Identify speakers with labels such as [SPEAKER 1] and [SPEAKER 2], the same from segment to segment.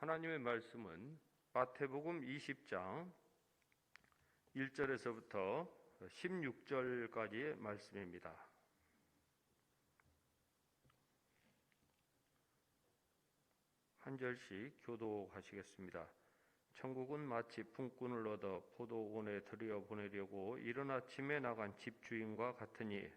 [SPEAKER 1] 하나님의 말씀은 마태복음 20장 1절에서부터 16절까지의 말씀입니다. 한 절씩 교독하시겠습니다. 천국은 마치 품꾼을 얻어 포도원에 들여보내려고 이른 아침에 나간 집주인과 같으니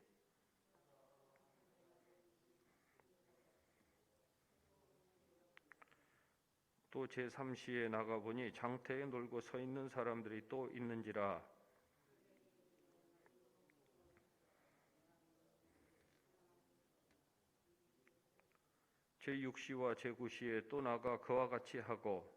[SPEAKER 1] 또 제3시에 나가보니 장터에 놀고 서 있는 사람들이 또 있는지라. 제6시와 제9시에 또 나가 그와 같이 하고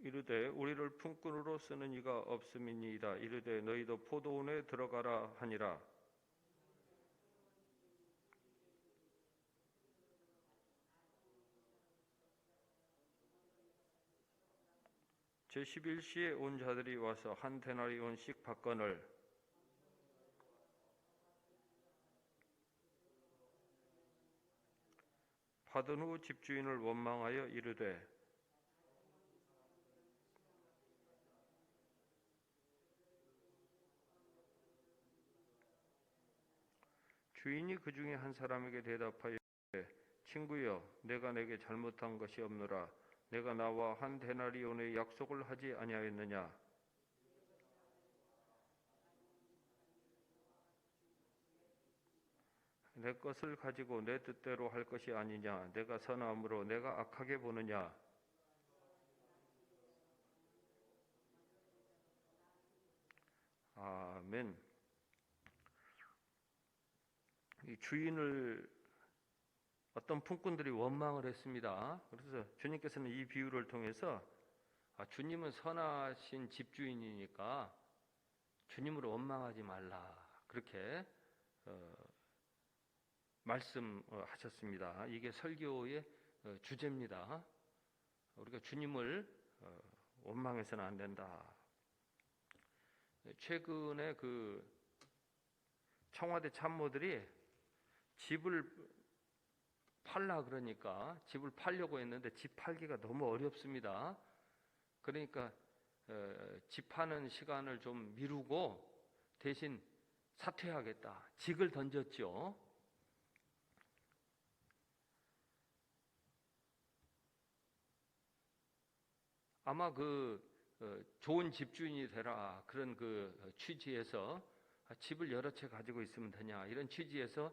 [SPEAKER 1] 이르되 우리를 품꾼으로 쓰는 이가 없음이니이다. 이르되 너희도 포도원에 들어가라 하니라. 제11시에 온 자들이 와서 한 데나리온씩 받거늘 받은 후 집주인을 원망하여 이르되 주인이 그 중에 한 사람에게 대답하여 친구여 내가 내게 잘못한 것이 없노라. 내가 나와 한 데나리온의 약속을 하지 아니하였느냐. 내 것을 가지고 내 뜻대로 할 것이 아니냐. 내가 선함으로 내가 악하게 보느냐. 아멘. 이 주인을 어떤 품꾼들이 원망을 했습니다. 그래서 주님께서는 이 비유를 통해서 주님은 선하신 집주인이니까 주님을 원망하지 말라 그렇게 말씀하셨습니다. 이게 설교의 주제입니다. 우리가 주님을 원망해서는 안 된다. 최근에 그 청와대 참모들이 집을 팔라 그러니까 집을 팔려고 했는데 집 팔기가 너무 어렵습니다. 그러니까 집 파는 시간을 좀 미루고 대신 사퇴하겠다. 직을 던졌죠. 아마 좋은 집주인이 되라 그런 그 취지에서 집을 여러 채 가지고 있으면 되냐 이런 취지에서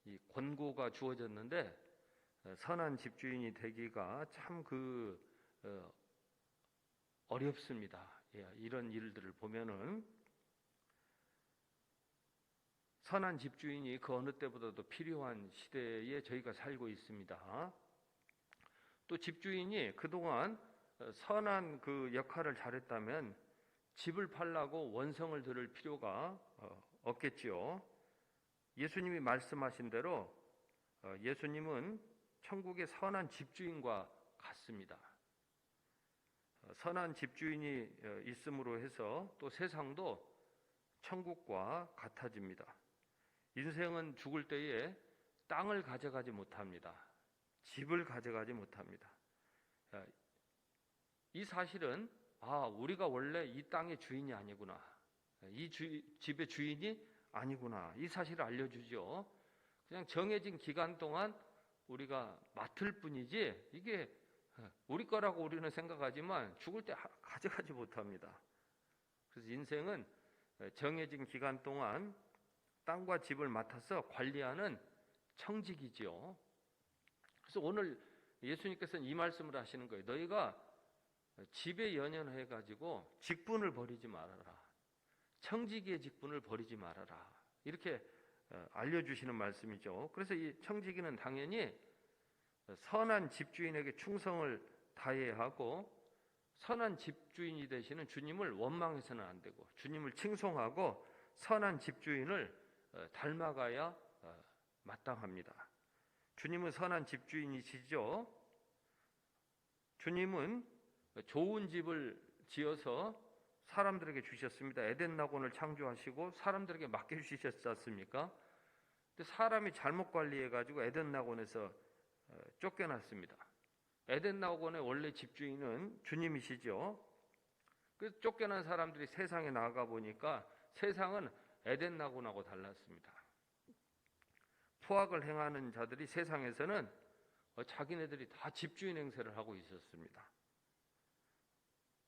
[SPEAKER 1] 이 권고가 주어졌는데 선한 집주인이 되기가 참 어렵습니다. 이런 일들을 보면은 선한 집주인이 그 어느 때보다도 필요한 시대에 저희가 살고 있습니다. 또 집주인이 그동안 선한 그 역할을 잘했다면 집을 팔라고 원성을 들을 필요가 없겠지요. 예수님이 말씀하신 대로 예수님은 천국의 선한 집주인과 같습니다. 선한 집주인이 있음으로 해서 또 세상도 천국과 같아집니다. 인생은 죽을 때에 땅을 가져가지 못합니다. 집을 가져가지 못합니다. 이 사실은 우리가 원래 이 땅의 주인이 아니구나. 이 집의 주인이 아니구나. 이 사실을 알려주죠. 그냥 정해진 기간 동안 우리가 맡을 뿐이지 이게 우리 거라고 우리는 생각하지만 죽을 때 가져가지 못합니다. 그래서 인생은 정해진 기간 동안 땅과 집을 맡아서 관리하는 청직이지요. 그래서 오늘 예수님께서는 이 말씀을 하시는 거예요. 너희가 집에 연연해가지고 직분을 버리지 말아라. 청지기의 직분을 버리지 말아라. 이렇게 알려주시는 말씀이죠. 그래서 이 청지기는 당연히 선한 집주인에게 충성을 다해야 하고 선한 집주인이 되시는 주님을 원망해서는 안 되고 주님을 칭송하고 선한 집주인을 닮아가야 마땅합니다. 주님은 선한 집주인이시죠. 주님은 좋은 집을 지어서 사람들에게 주셨습니다. 에덴 낙원을 창조하시고 사람들에게 맡겨주셨지 않습니까? 근데 사람이 잘못 관리해가지고 에덴 낙원에서 쫓겨났습니다. 에덴 낙원의 원래 집주인은 주님이시죠. 그래서 쫓겨난 사람들이 세상에 나가 보니까 세상은 에덴 낙원하고 달랐습니다. 포악을 행하는 자들이 세상에서는 자기네들이 다 집주인 행세를 하고 있었습니다.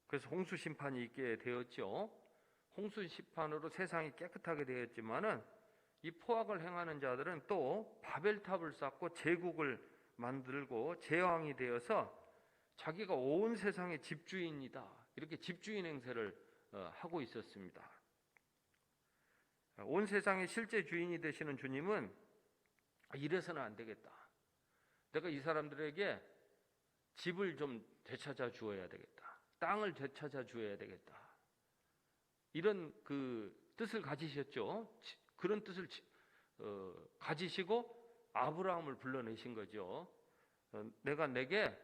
[SPEAKER 1] 그래서 홍수 심판이 있게 되었죠. 홍수 심판으로 세상이 깨끗하게 되었지만은 이 포악을 행하는 자들은 또 바벨탑을 쌓고 제국을 만들고 제왕이 되어서 자기가 온 세상의 집주인이다, 이렇게 집주인 행세를 하고 있었습니다. 온 세상의 실제 주인이 되시는 주님은 이래서는 안 되겠다, 내가 이 사람들에게 집을 좀 되찾아 주어야 되겠다, 땅을 되찾아 주어야 되겠다, 이런 그 뜻을 가지셨죠. 그런 뜻을 가지시고 아브라함을 불러내신 거죠. 내가 내게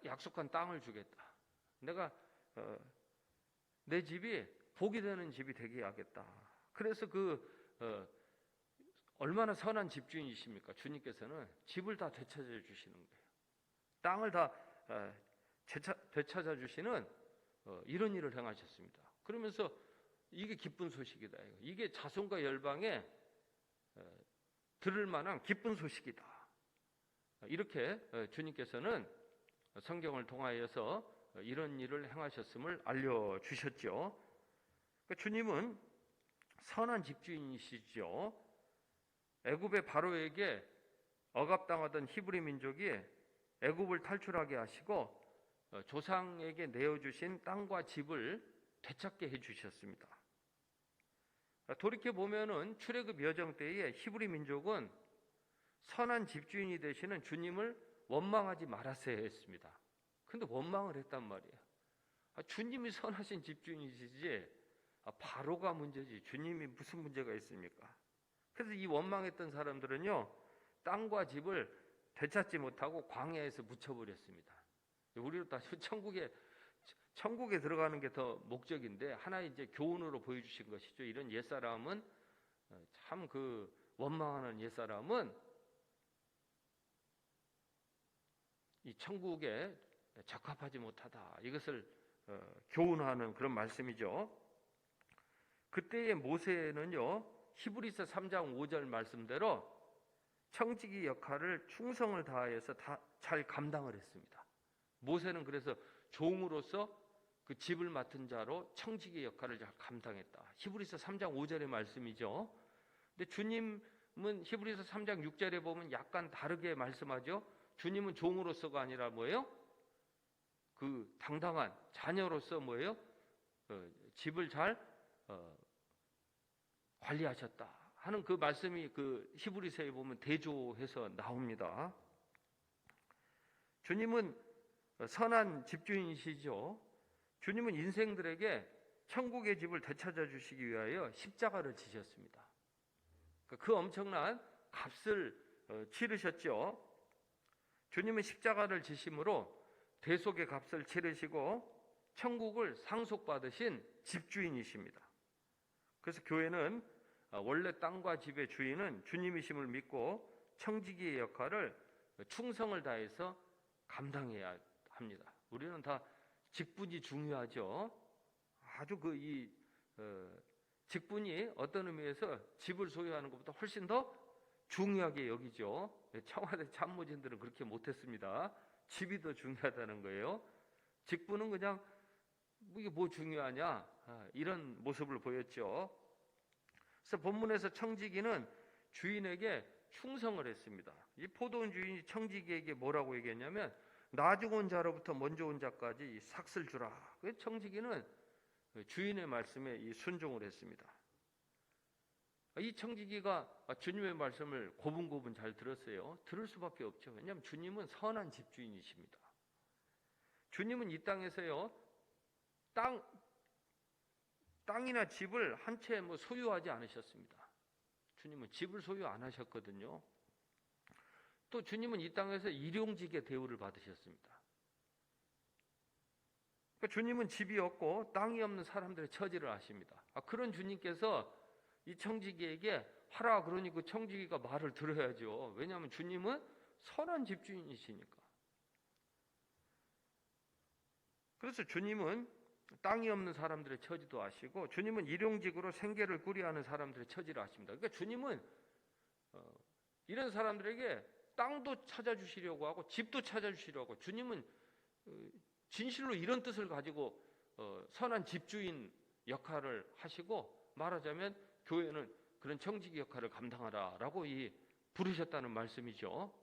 [SPEAKER 1] 약속한 땅을 주겠다, 내가 내 집이 복이 되는 집이 되게 하겠다. 그래서 얼마나 선한 집주인이십니까? 주님께서는 집을 다 되찾아 주시는 거예요. 땅을 다 되찾아 주시는 이런 일을 행하셨습니다. 그러면서 이게 기쁜 소식이다, 이게 자손과 열방에 들을 만한 기쁜 소식이다, 이렇게 주님께서는 성경을 통하여서 이런 일을 행하셨음을 알려주셨죠. 주님은 선한 집주인이시죠. 애굽의 바로에게 억압당하던 히브리 민족이 애굽을 탈출하게 하시고 조상에게 내어주신 땅과 집을 되찾게 해주셨습니다. 돌이켜보면은 출애굽 여정 때에 히브리 민족은 선한 집주인이 되시는 주님을 원망하지 말았어야 했습니다. 근데 원망을 했단 말이에요. 주님이 선하신 집주인이시지 바로가 문제지 주님이 무슨 문제가 있습니까? 그래서 이 원망했던 사람들은요, 땅과 집을 되찾지 못하고 광야에서 묻혀버렸습니다. 우리로 따지면 천국에 들어가는 게 더 목적인데 하나의 이제 교훈으로 보여주신 것이죠. 이런 옛사람은 참 원망하는 옛사람은 이 천국에 적합하지 못하다, 이것을 교훈하는 그런 말씀이죠. 그때의 모세는요, 히브리서 3장 5절 말씀대로 청지기 역할을 충성을 다하여서 다 잘 감당을 했습니다. 모세는 그래서 종으로서 그 집을 맡은 자로 청지기 역할을 잘 감당했다. 히브리서 3장 5절의 말씀이죠. 근데 주님은 히브리서 3장 6절에 보면 약간 다르게 말씀하죠. 주님은 종으로서가 아니라 뭐예요? 그 당당한 자녀로서 뭐예요? 집을 잘 관리하셨다 하는 그 말씀이 그 히브리서에 보면 대조해서 나옵니다. 주님은 선한 집주인이시죠. 주님은 인생들에게 천국의 집을 되찾아 주시기 위하여 십자가를 지셨습니다. 그 엄청난 값을 치르셨죠. 주님은 십자가를 지심으로 대속의 값을 치르시고 천국을 상속받으신 집주인이십니다. 그래서 교회는 원래 땅과 집의 주인은 주님이심을 믿고 청지기의 역할을 충성을 다해서 감당해야 합니다. 우리는 다 직분이 중요하죠. 아주 직분이 어떤 의미에서 집을 소유하는 것보다 훨씬 더 중요하게 여기죠. 청와대 참모진들은 그렇게 못했습니다. 집이 더 중요하다는 거예요. 직분은 그냥 이게 뭐 중요하냐, 이런 모습을 보였죠. 그래서 본문에서 청지기는 주인에게 충성을 했습니다. 이 포도원 주인이 청지기에게 뭐라고 얘기했냐면 나중 온 자로부터 먼저 온 자까지 삭슬 주라. 그 청지기는 주인의 말씀에 순종을 했습니다. 이 청지기가 주님의 말씀을 고분고분 잘 들었어요. 들을 수밖에 없죠. 왜냐하면 주님은 선한 집주인이십니다. 주님은 이 땅에서요, 땅이나 집을 한 채 소유하지 않으셨습니다. 주님은 집을 소유 안 하셨거든요. 또 주님은 이 땅에서 일용직의 대우를 받으셨습니다. 주님은 집이 없고 땅이 없는 사람들의 처지를 아십니다. 그런 주님께서 이 청지기에게 하라 그러니 그 청지기가 말을 들어야죠. 왜냐하면 주님은 선한 집주인이시니까. 그래서 주님은 땅이 없는 사람들의 처지도 아시고, 주님은 일용직으로 생계를 꾸려하는 사람들의 처지를 아십니다. 그러니까 주님은 이런 사람들에게 땅도 찾아주시려고 하고 집도 찾아주시려고 하고, 주님은 진실로 이런 뜻을 가지고 선한 집주인 역할을 하시고, 말하자면 교회는 그런 청지기 역할을 감당하라라고 부르셨다는 말씀이죠.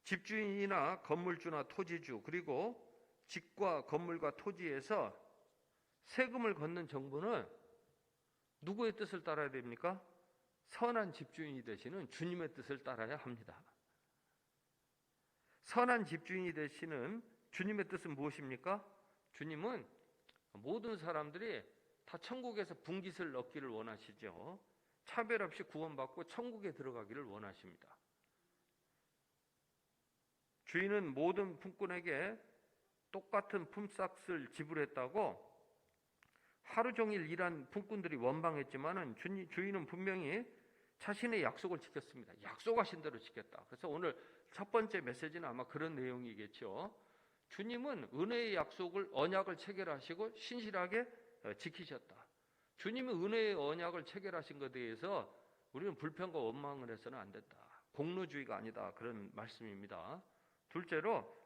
[SPEAKER 1] 집주인이나 건물주나 토지주, 그리고 집과 건물과 토지에서 세금을 걷는 정부는 누구의 뜻을 따라야 됩니까? 선한 집주인이 되시는 주님의 뜻을 따라야 합니다. 선한 집주인이 되시는 주님의 뜻은 무엇입니까? 주님은 모든 사람들이 다 천국에서 분깃을 얻기를 원하시죠. 차별 없이 구원받고 천국에 들어가기를 원하십니다. 주인은 모든 품꾼에게 똑같은 품삯을 지불했다고 하루 종일 일한 품꾼들이 원망했지만은 주인은 분명히 자신의 약속을 지켰습니다. 약속하신 대로 지켰다. 그래서 오늘 첫 번째 메시지는 아마 그런 내용이겠죠. 주님은 은혜의 약속을, 언약을 체결하시고 신실하게 지키셨다. 주님은 은혜의 언약을 체결하신 것에 대해서 우리는 불평과 원망을 해서는 안 된다. 공로주의가 아니다. 그런 말씀입니다. 둘째로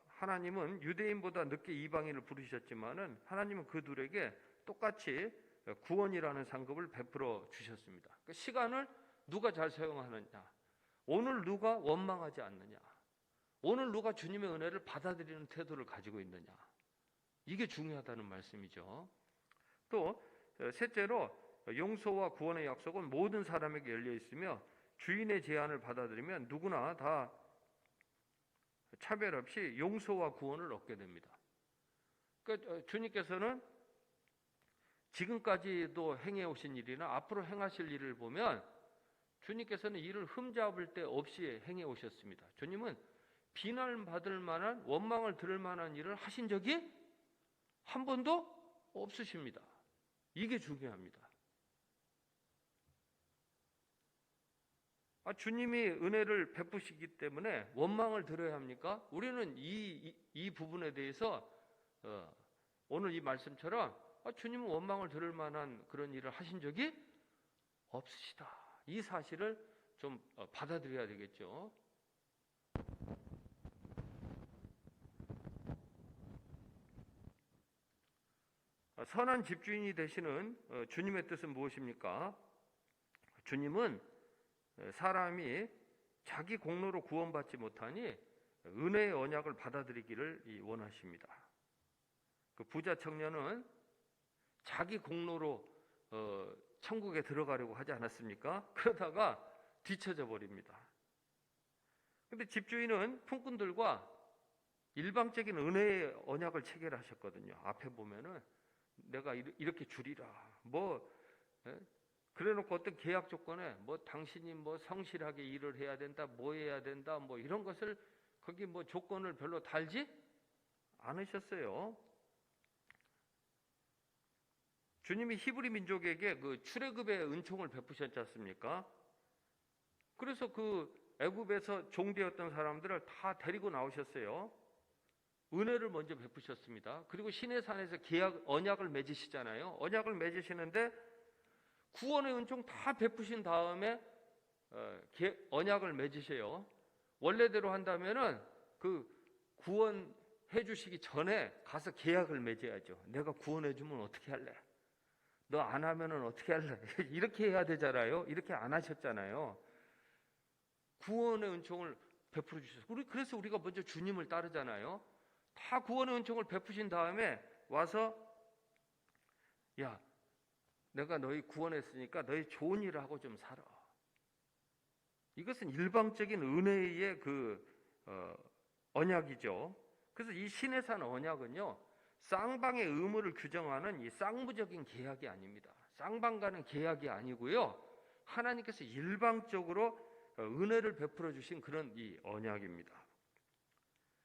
[SPEAKER 1] 하나님은 유대인보다 늦게 이방인을 부르셨지만은 하나님은 그들에게 똑같이 구원이라는 상급을 베풀어 주셨습니다. 그 시간을 누가 잘 사용하느냐, 오늘 누가 원망하지 않느냐, 오늘 누가 주님의 은혜를 받아들이는 태도를 가지고 있느냐, 이게 중요하다는 말씀이죠. 또 셋째로 용서와 구원의 약속은 모든 사람에게 열려 있으며 주인의 제안을 받아들이면 누구나 다 차별 없이 용서와 구원을 얻게 됩니다. 그러니까 주님께서는 지금까지도 행해 오신 일이나 앞으로 행하실 일을 보면 주님께서는 이를 흠잡을 데 없이 행해 오셨습니다. 주님은 비난받을 만한, 원망을 들을 만한 일을 하신 적이 한 번도 없으십니다. 이게 중요합니다. 주님이 은혜를 베푸시기 때문에 원망을 들어야 합니까? 우리는 이 부분에 대해서 오늘 이 말씀처럼 주님은 원망을 들을 만한 그런 일을 하신 적이 없으시다. 이 사실을 좀 받아들여야 되겠죠. 선한 집주인이 되시는 주님의 뜻은 무엇입니까? 주님은 사람이 자기 공로로 구원받지 못하니 은혜의 언약을 받아들이기를 원하십니다. 그 부자 청년은 자기 공로로 천국에 들어가려고 하지 않았습니까? 그러다가 뒤처져 버립니다. 그런데 집주인은 품꾼들과 일방적인 은혜의 언약을 체결하셨거든요. 앞에 보면은 내가 이렇게 주리라, 그래놓고 어떤 계약 조건에 당신이 성실하게 일을 해야 된다, 해야 된다, 이런 것을 거기 조건을 별로 달지 않으셨어요. 주님이 히브리 민족에게 그 출애굽의 은총을 베푸셨지 않습니까? 그래서 그 애굽에서 종되었던 사람들을 다 데리고 나오셨어요. 은혜를 먼저 베푸셨습니다. 그리고 시내산에서 언약을 맺으시잖아요. 언약을 맺으시는데 구원의 은총 다 베푸신 다음에 언약을 맺으세요. 원래대로 한다면은 그 구원해 주시기 전에 가서 계약을 맺어야죠. 내가 구원해 주면 어떻게 할래? 너 안 하면은 어떻게 할래? 이렇게 해야 되잖아요. 이렇게 안 하셨잖아요. 구원의 은총을 베풀어 주셨어요. 그래서 우리가 먼저 주님을 따르잖아요. 다 구원의 은총을 베푸신 다음에 와서 야, 내가 너희 구원했으니까 너희 좋은 일을 하고 좀 살아. 이것은 일방적인 은혜의 언약이죠. 그래서 이 시내산 언약은요, 쌍방의 의무를 규정하는 이 쌍무적인 계약이 아닙니다. 쌍방과는 계약이 아니고요, 하나님께서 일방적으로 은혜를 베풀어 주신 그런 이 언약입니다.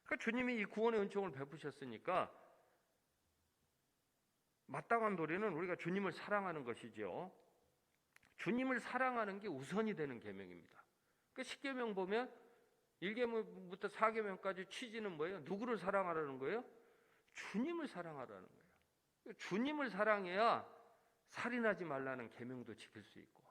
[SPEAKER 1] 그러니까 주님이 이 구원의 은총을 베푸셨으니까 마땅한 도리는 우리가 주님을 사랑하는 것이죠. 주님을 사랑하는 게 우선이 되는 계명입니다. 그 10계명 보면 1계명부터 4계명까지 취지는 뭐예요? 누구를 사랑하라는 거예요? 주님을 사랑하라는 거예요. 주님을 사랑해야 살인하지 말라는 계명도 지킬 수 있고,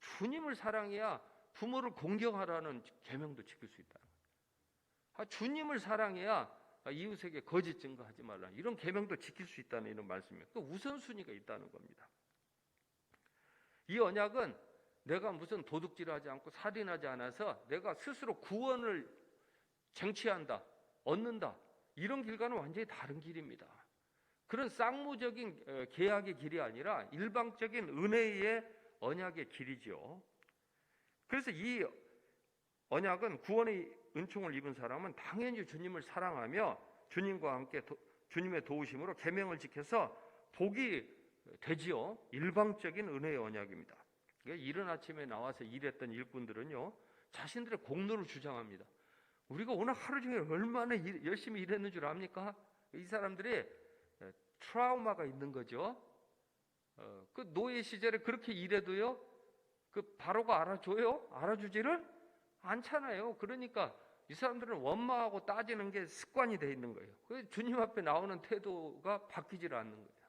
[SPEAKER 1] 주님을 사랑해야 부모를 공경하라는 계명도 지킬 수 있다는 거예요. 주님을 사랑해야 이웃에게 거짓 증거하지 말라, 이런 계명도 지킬 수 있다는 이런 말씀이에요. 그 우선순위가 있다는 겁니다. 이 언약은 내가 무슨 도둑질하지 않고 살인하지 않아서 내가 스스로 구원을 쟁취한다, 얻는다, 이런 길과는 완전히 다른 길입니다. 그런 쌍무적인 계약의 길이 아니라 일방적인 은혜의 언약의 길이죠. 그래서 이 언약은 구원의 은총을 입은 사람은 당연히 주님을 사랑하며 주님과 함께 주님의 도우심으로 계명을 지켜서 복이 되지요. 일방적인 은혜의 언약입니다. 그러니까 이른 아침에 나와서 일했던 일꾼들은요, 자신들의 공로를 주장합니다. 우리가 오늘 하루 종일 얼마나 열심히 일했는 줄 압니까? 이 사람들이 트라우마가 있는 거죠. 그 노예 시절에 그렇게 일해도요, 그 바로가 알아줘요? 알아주지를 않잖아요. 그러니까 이 사람들은 원망하고 따지는 게 습관이 돼 있는 거예요. 그래서 주님 앞에 나오는 태도가 바뀌질 않는 거예요.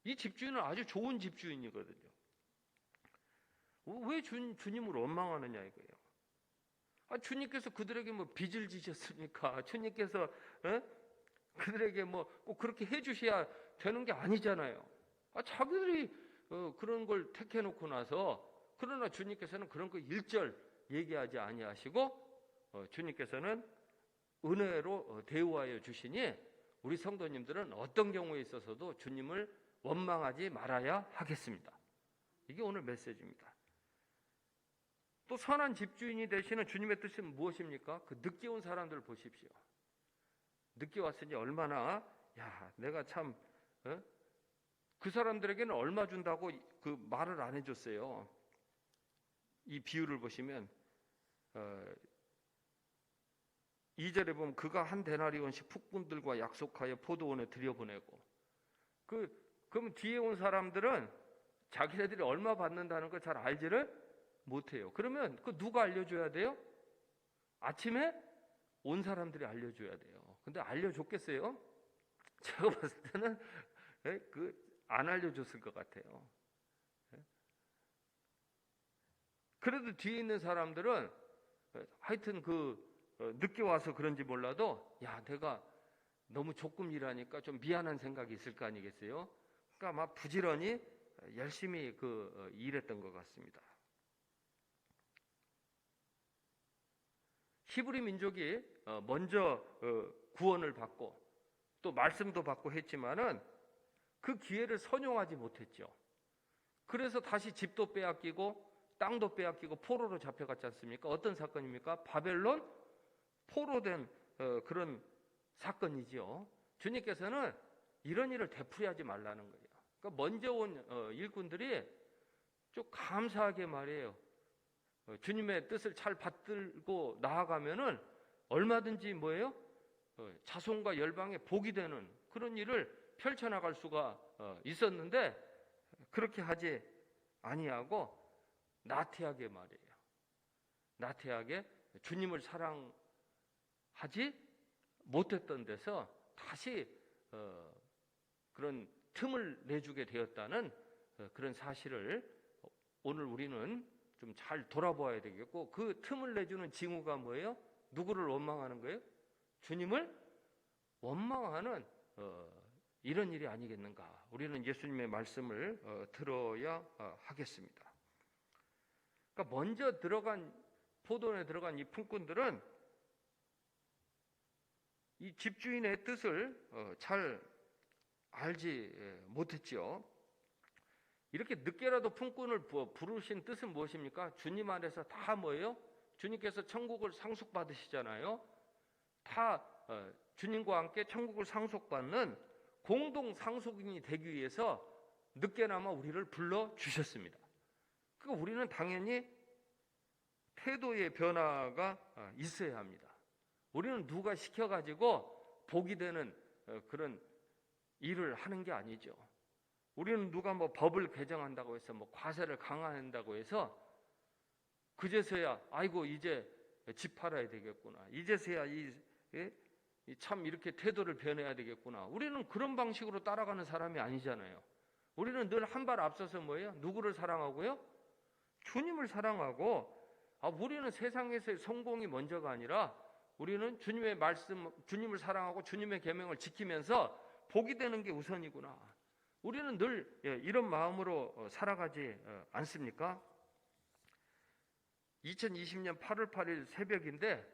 [SPEAKER 1] 이 집주인은 아주 좋은 집주인이거든요. 왜 주님을 원망하느냐 이거예요. 주님께서 그들에게 뭐 빚을 지셨습니까? 주님께서 그들에게 뭐 꼭 그렇게 해주셔야 되는 게 아니잖아요. 자기들이 그런 걸 택해놓고 나서, 그러나 주님께서는 그런 거 일절 얘기하지 아니하시고 주님께서는 은혜로 대우하여 주시니 우리 성도님들은 어떤 경우에 있어서도 주님을 원망하지 말아야 하겠습니다. 이게 오늘 메시지입니다. 또 선한 집주인이 되시는 주님의 뜻은 무엇입니까? 그 늦게 온 사람들 보십시오. 늦게 왔으니 얼마나, 내가 참 그 사람들에게는 얼마 준다고 그 말을 안 해줬어요. 이 비유를 보시면 2절에 보면 그가 한 데나리온씩 북군들과 약속하여 포도원에 들여보내고, 그럼 뒤에 온 사람들은 자기네들이 얼마 받는다는 걸 잘 알지를 못해요. 그러면 그 누가 알려줘야 돼요? 아침에 온 사람들이 알려줘야 돼요. 근데 알려줬겠어요? 제가 봤을 때는 안 알려줬을 것 같아요. 그래도 뒤에 있는 사람들은 하여튼 늦게 와서 그런지 몰라도, 내가 너무 조금 일하니까 좀 미안한 생각이 있을 거 아니겠어요? 그러니까 막 부지런히 열심히 일했던 것 같습니다. 히브리 민족이 먼저 구원을 받고 또 말씀도 받고 했지만은 그 기회를 선용하지 못했죠. 그래서 다시 집도 빼앗기고 땅도 빼앗기고 포로로 잡혀갔지 않습니까? 어떤 사건입니까? 바벨론 포로된 그런 사건이지요. 주님께서는 이런 일을 되풀이하지 말라는 거예요. 그러니까 먼저 온 일꾼들이 좀 감사하게 말해요. 주님의 뜻을 잘 받들고 나아가면은 얼마든지 뭐예요? 자손과 열방에 복이 되는 그런 일을 펼쳐나갈 수가 있었는데, 그렇게 하지 아니하고 나태하게 말해요. 나태하게 주님을 사랑하지 못했던 데서 다시 그런 틈을 내주게 되었다는 그런 사실을 오늘 우리는 좀 잘 돌아보아야 되겠고, 그 틈을 내주는 징후가 뭐예요? 누구를 원망하는 거예요? 주님을 원망하는 이런 일이 아니겠는가? 우리는 예수님의 말씀을 들어야 하겠습니다. 그러니까 먼저 들어간 포도원에 들어간 이 품꾼들은 이 집주인의 뜻을 잘 알지 못했죠. 이렇게 늦게라도 품꾼을 부르신 뜻은 무엇입니까? 주님 안에서 다 뭐예요? 주님께서 천국을 상속받으시잖아요. 다 주님과 함께 천국을 상속받는 공동 상속인이 되기 위해서 늦게나마 우리를 불러주셨습니다. 그러니까 우리는 당연히 태도의 변화가 있어야 합니다. 우리는 누가 시켜가지고 복이 되는 그런 일을 하는 게 아니죠. 우리는 누가 뭐 법을 개정한다고 해서 뭐 과세를 강화한다고 해서 그제서야 아이고 이제 집 팔아야 되겠구나. 이제서야 참 이렇게 태도를 변해야 되겠구나. 우리는 그런 방식으로 따라가는 사람이 아니잖아요. 우리는 늘 한 발 앞서서 뭐예요? 누구를 사랑하고요? 주님을 사랑하고, 우리는 세상에서의 성공이 먼저가 아니라 우리는 주님의 말씀, 주님을 사랑하고 주님의 계명을 지키면서 복이 되는 게 우선이구나. 우리는 늘 이런 마음으로 살아가지 않습니까? 2020년 8월 8일 새벽인데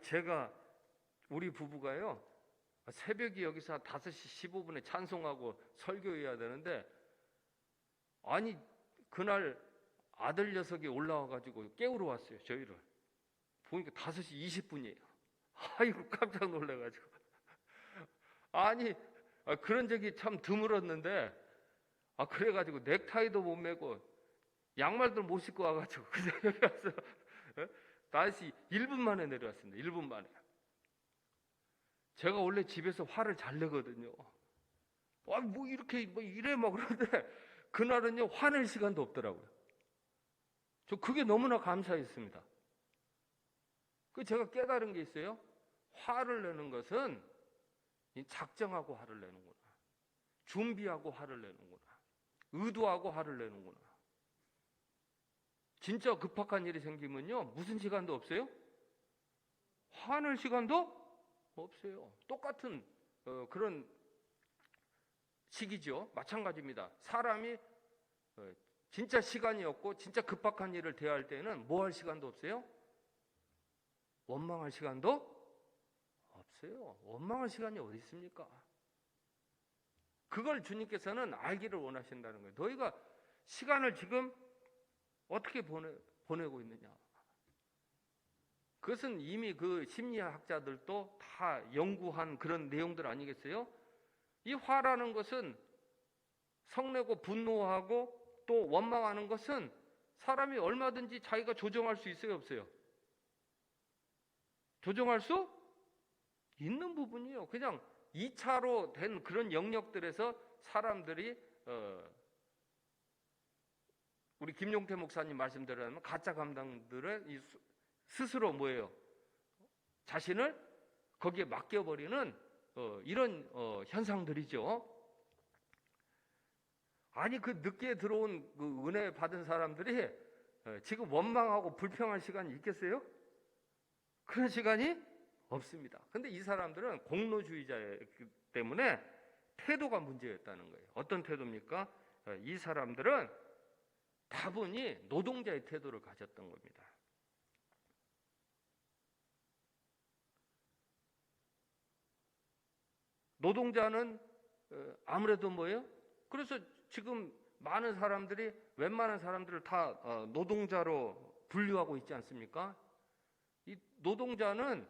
[SPEAKER 1] 제가 우리 부부가요 새벽이 여기서 한 5시 15분에 찬송하고 설교해야 되는데 아니 그날 아들 녀석이 올라와가지고 깨우러 왔어요. 저희를 보니까 5시 20분이에요 아이고 깜짝 놀라가지고 아니 그런 적이 참 드물었는데 그래가지고 넥타이도 못 매고 양말도 못 신고 와가지고 그냥 여기 와서 다시 1분 만에 내려왔습니다. 1분 만에. 제가 원래 집에서 화를 잘 내거든요. 뭐 이렇게 뭐 이래 막 그러는데 그날은요 화낼 시간도 없더라고요. 저 그게 너무나 감사했습니다. 제가 깨달은 게 있어요. 화를 내는 것은 작정하고 화를 내는구나. 준비하고 화를 내는구나. 의도하고 화를 내는구나. 진짜 급박한 일이 생기면요 무슨 시간도 없어요? 화낼 시간도 없어요. 똑같은 그런 시기죠. 마찬가지입니다. 사람이 진짜 시간이 없고 진짜 급박한 일을 대할 때는 뭐 할 시간도 없어요? 원망할 시간도 없어요. 원망할 시간이 어디 있습니까? 그걸 주님께서는 알기를 원하신다는 거예요. 너희가 시간을 지금 어떻게 보내고 있느냐. 그것은 이미 그 심리학자들도 다 연구한 그런 내용들 아니겠어요? 이 화라는 것은 성내고 분노하고 또 원망하는 것은 사람이 얼마든지 자기가 조정할 수 있어요, 없어요? 조정할 수 있는 부분이에요. 그냥 2차로 된 그런 영역들에서 사람들이 우리 김용태 목사님 말씀대로라면 가짜 감당들의 스스로 뭐예요? 자신을 거기에 맡겨버리는 이런 현상들이죠. 아니 그 늦게 들어온 그 은혜 받은 사람들이 지금 원망하고 불평할 시간이 있겠어요? 그런 시간이 없습니다. 근데 이 사람들은 공로주의자이기 때문에 태도가 문제였다는 거예요. 어떤 태도입니까? 이 사람들은 다분히 노동자의 태도를 가졌던 겁니다. 노동자는 아무래도 뭐예요? 그래서 지금 많은 사람들이 웬만한 사람들을 다 노동자로 분류하고 있지 않습니까? 이 노동자는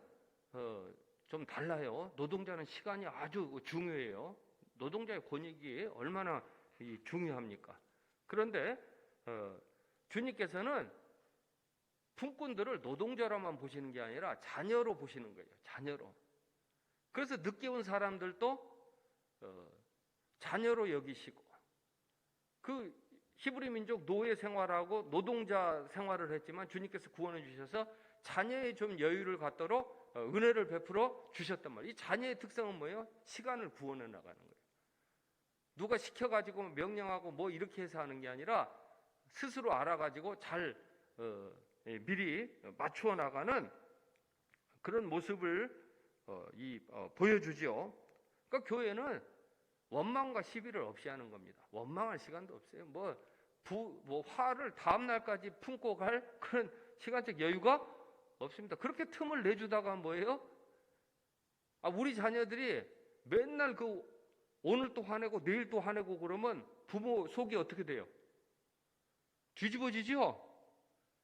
[SPEAKER 1] 좀 달라요. 노동자는 시간이 아주 중요해요. 노동자의 권익이 얼마나 중요합니까? 그런데 주님께서는 품꾼들을 노동자로만 보시는 게 아니라 자녀로 보시는 거예요. 자녀로. 그래서 늦게 온 사람들도 자녀로 여기시고 그 히브리 민족 노예 생활하고 노동자 생활을 했지만 주님께서 구원해 주셔서 자녀의 좀 여유를 갖도록 은혜를 베풀어 주셨단 말이에요. 이 자녀의 특성은 뭐예요? 시간을 구원해 나가는 거예요. 누가 시켜가지고 명령하고 뭐 이렇게 해서 하는 게 아니라 스스로 알아가지고 잘 미리 맞추어 나가는 그런 모습을 보여주죠. 그러니까 교회는 원망과 시비를 없이 하는 겁니다. 원망할 시간도 없어요. 뭐 화를 다음 날까지 품고 갈 그런 시간적 여유가 없습니다. 그렇게 틈을 내주다가 뭐예요? 우리 자녀들이 맨날 오늘 또 화내고 내일 또 화내고 그러면 부모 속이 어떻게 돼요? 뒤집어지죠?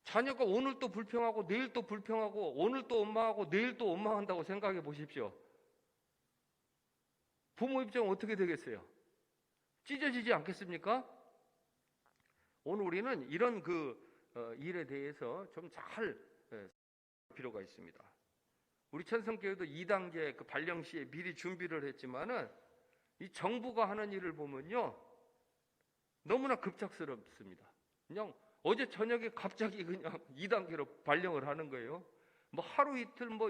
[SPEAKER 1] 자녀가 오늘 또 불평하고 내일 또 불평하고 오늘 또 원망하고 내일 또 원망한다고 생각해 보십시오. 부모 입장은 어떻게 되겠어요? 찢어지지 않겠습니까? 오늘 우리는 이런 일에 대해서 좀 잘 필요가 있습니다. 우리 천성교회도 2단계 그 발령 시에 미리 준비를 했지만은 이 정부가 하는 일을 보면요, 너무나 급작스럽습니다. 그냥 어제 저녁에 갑자기 그냥 2단계로 발령을 하는 거예요. 뭐 하루 이틀 뭐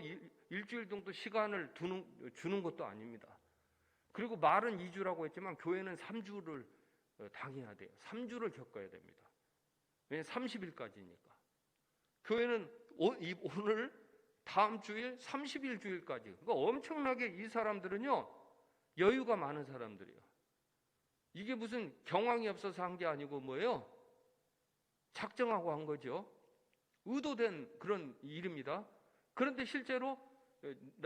[SPEAKER 1] 일주일 정도 시간을 주는 것도 아닙니다. 그리고 말은 2주라고 했지만 교회는 3주를 당해야 돼요. 3주를 겪어야 됩니다. 왜냐하면 30일까지니까. 교회는 오늘 다음 주일 30일 주일까지. 그러니까 엄청나게 이 사람들은요, 여유가 많은 사람들이에요. 이게 무슨 경황이 없어서 한 게 아니고 뭐예요? 작정하고 한 거죠. 의도된 그런 일입니다. 그런데 실제로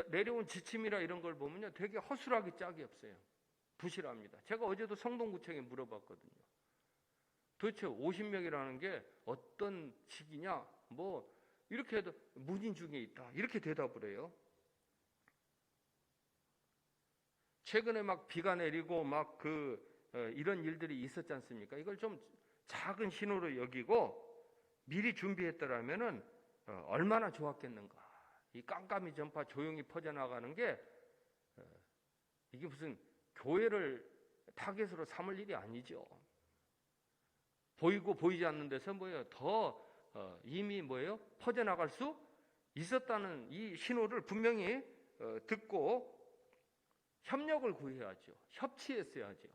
[SPEAKER 1] 내려온 지침이라 이런 걸 보면요, 되게 허술하기 짝이 없어요. 부실합니다. 제가 어제도 성동구청에 물어봤거든요. 도대체 50명이라는 게 어떤 직이냐? 뭐 이렇게 해도 문인 중에 있다. 이렇게 대답을 해요. 최근에 막 비가 내리고 막 이런 일들이 있었지 않습니까? 이걸 좀 작은 신호로 여기고 미리 준비했더라면은 얼마나 좋았겠는가. 이 깜깜이 전파 조용히 퍼져나가는 게 이게 무슨 교회를 타겟으로 삼을 일이 아니죠. 보이고 보이지 않는 데서 뭐예요? 더 이미 뭐예요? 퍼져나갈 수 있었다는 이 신호를 분명히 듣고 협력을 구해야죠. 협치했어야죠.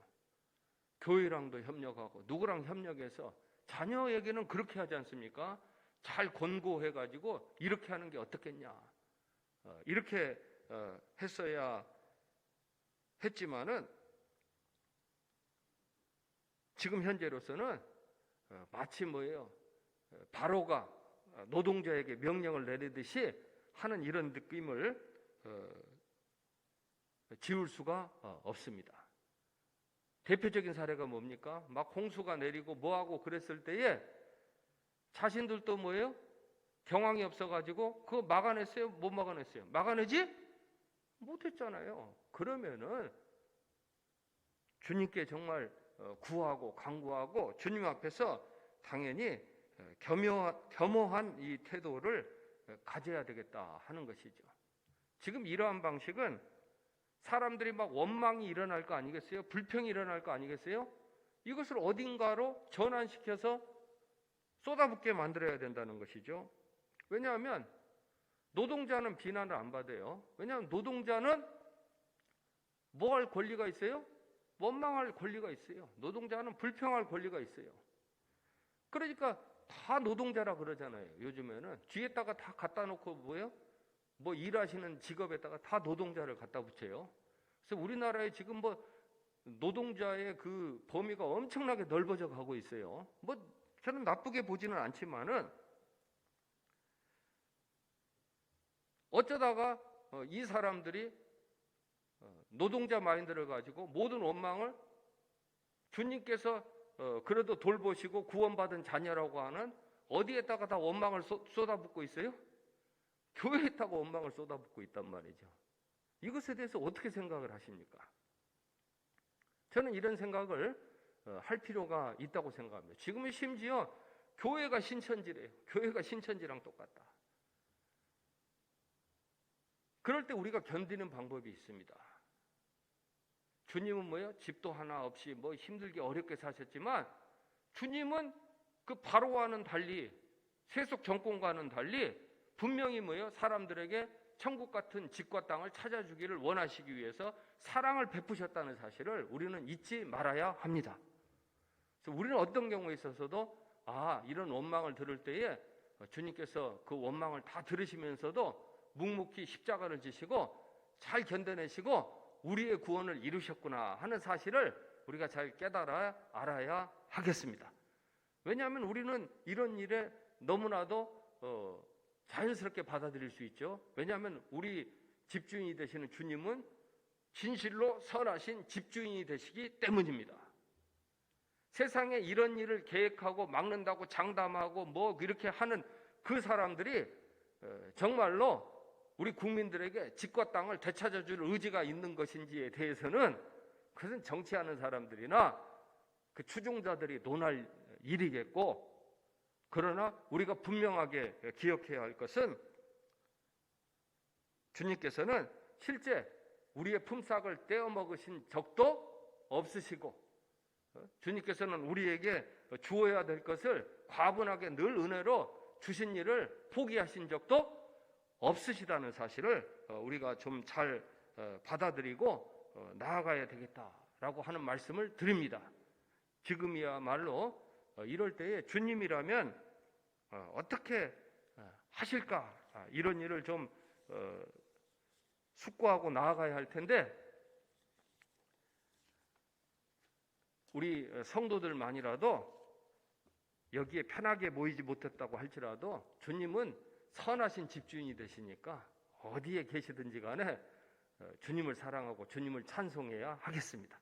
[SPEAKER 1] 교회랑도 협력하고 누구랑 협력해서 자녀에게는 그렇게 하지 않습니까? 잘 권고해가지고 이렇게 하는 게 어떻겠냐. 이렇게 했어야 했지만은 지금 현재로서는 마치 뭐예요? 바로가 노동자에게 명령을 내리듯이 하는 이런 느낌을 지울 수가 없습니다. 대표적인 사례가 뭡니까? 막 홍수가 내리고 뭐하고 그랬을 때에 자신들도 뭐예요? 경황이 없어가지고 그거 막아냈어요? 못 막아냈어요? 막아내지? 못했잖아요. 그러면은 주님께 정말 구하고 간구하고 주님 앞에서 당연히 겸허한 이 태도를 가져야 되겠다 하는 것이죠. 지금 이러한 방식은 사람들이 막 원망이 일어날 거 아니겠어요? 불평이 일어날 거 아니겠어요? 이것을 어딘가로 전환시켜서 쏟아붓게 만들어야 된다는 것이죠. 왜냐하면 노동자는 비난을 안 받아요. 왜냐하면 노동자는 뭐 할 권리가 있어요? 원망할 권리가 있어요. 노동자는 불평할 권리가 있어요. 그러니까 다 노동자라 그러잖아요. 요즘에는 뒤에다가 다 갖다 놓고 뭐예요? 뭐 일하시는 직업에다가 다 노동자를 갖다 붙여요. 그래서 우리나라에 지금 뭐 노동자의 그 범위가 엄청나게 넓어져 가고 있어요. 뭐 저는 나쁘게 보지는 않지만은 어쩌다가 이 사람들이 노동자 마인드를 가지고 모든 원망을 주님께서 그래도 돌보시고 구원받은 자녀라고 하는 어디에다가 다 원망을 쏟아붓고 있어요? 교회에다가 원망을 쏟아붓고 있단 말이죠. 이것에 대해서 어떻게 생각을 하십니까? 저는 이런 생각을 할 필요가 있다고 생각합니다. 지금은 심지어 교회가 신천지래요. 교회가 신천지랑 똑같다. 그럴 때 우리가 견디는 방법이 있습니다. 주님은 뭐예요? 집도 하나 없이 뭐 힘들게 어렵게 사셨지만 주님은 그 바로와는 달리 세속 정권과는 달리 분명히 뭐예요? 사람들에게 천국 같은 집과 땅을 찾아주기를 원하시기 위해서 사랑을 베푸셨다는 사실을 우리는 잊지 말아야 합니다. 그래서 우리는 어떤 경우에 있어서도 이런 원망을 들을 때에 주님께서 그 원망을 다 들으시면서도 묵묵히 십자가를 지시고 잘 견뎌내시고 우리의 구원을 이루셨구나 하는 사실을 우리가 잘 깨달아 알아야 하겠습니다. 왜냐하면 우리는 이런 일에 너무나도 자연스럽게 받아들일 수 있죠. 왜냐하면 우리 집주인이 되시는 주님은 진실로 선하신 집주인이 되시기 때문입니다. 세상에 이런 일을 계획하고 막는다고 장담하고 뭐 이렇게 하는 그 사람들이 정말로 우리 국민들에게 집과 땅을 되찾아줄 의지가 있는 것인지에 대해서는 그것은 정치하는 사람들이나 그 추종자들이 논할 일이겠고, 그러나 우리가 분명하게 기억해야 할 것은 주님께서는 실제 우리의 품삯을 떼어 먹으신 적도 없으시고, 주님께서는 우리에게 주어야 될 것을 과분하게 늘 은혜로 주신 일을 포기하신 적도 없으시다는 사실을 우리가 좀 잘 받아들이고 나아가야 되겠다라고 하는 말씀을 드립니다. 지금이야말로 이럴 때에 주님이라면 어떻게 하실까, 이런 일을 좀 숙고하고 나아가야 할 텐데, 우리 성도들만이라도 여기에 편하게 모이지 못했다고 할지라도 주님은 선하신 집주인이 되시니까 어디에 계시든지 간에 주님을 사랑하고 주님을 찬송해야 하겠습니다.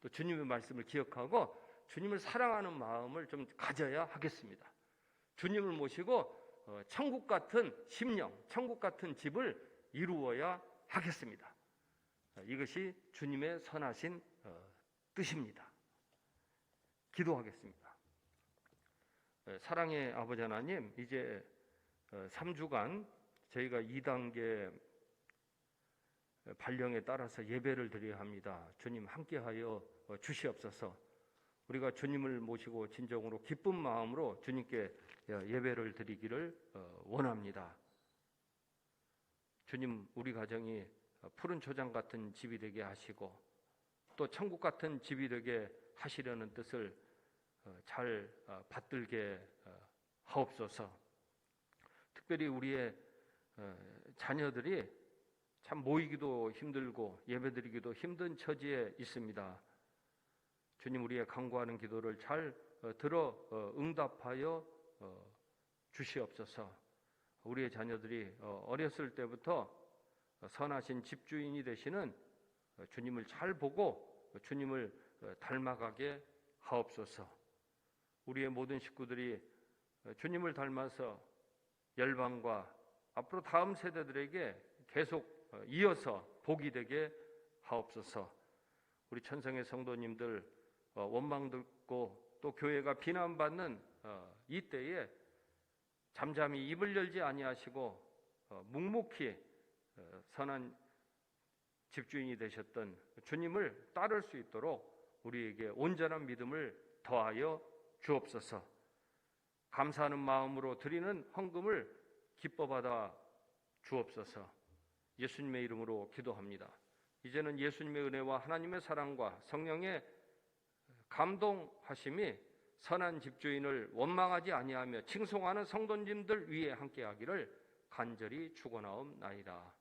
[SPEAKER 1] 또 주님의 말씀을 기억하고 주님을 사랑하는 마음을 좀 가져야 하겠습니다. 주님을 모시고 천국 같은 심령, 천국 같은 집을 이루어야 하겠습니다. 이것이 주님의 선하신 뜻입니다. 기도하겠습니다. 사랑의 아버지 하나님, 이제 3주간 저희가 2단계 발령에 따라서 예배를 드려야 합니다. 주님 함께하여 주시옵소서. 우리가 주님을 모시고 진정으로 기쁜 마음으로 주님께 예배를 드리기를 원합니다. 주님, 우리 가정이 푸른 초장 같은 집이 되게 하시고 또 천국 같은 집이 되게 하시려는 뜻을 잘 받들게 하옵소서. 특별히 우리의 자녀들이 참 모이기도 힘들고 예배드리기도 힘든 처지에 있습니다. 주님, 우리의 간구하는 기도를 잘 들어 응답하여 주시옵소서. 우리의 자녀들이 어렸을 때부터 선하신 집주인이 되시는 주님을 잘 보고 주님을 닮아가게 하옵소서. 우리의 모든 식구들이 주님을 닮아서 열방과 앞으로 다음 세대들에게 계속 이어서 복이 되게 하옵소서. 우리 천성의 성도님들 원망 듣고 또 교회가 비난받는 이때에 잠잠히 입을 열지 아니하시고 묵묵히 선한 집주인이 되셨던 주님을 따를 수 있도록 우리에게 온전한 믿음을 더하여 주옵소서. 감사하는 마음으로 드리는 헌금을 기뻐 받아 주옵소서. 예수님의 이름으로 기도합니다. 이제는 예수님의 은혜와 하나님의 사랑과 성령의 감동하심이 선한 집주인을 원망하지 아니하며 칭송하는 성도님들 위에 함께하기를 간절히 축원하옵나이다.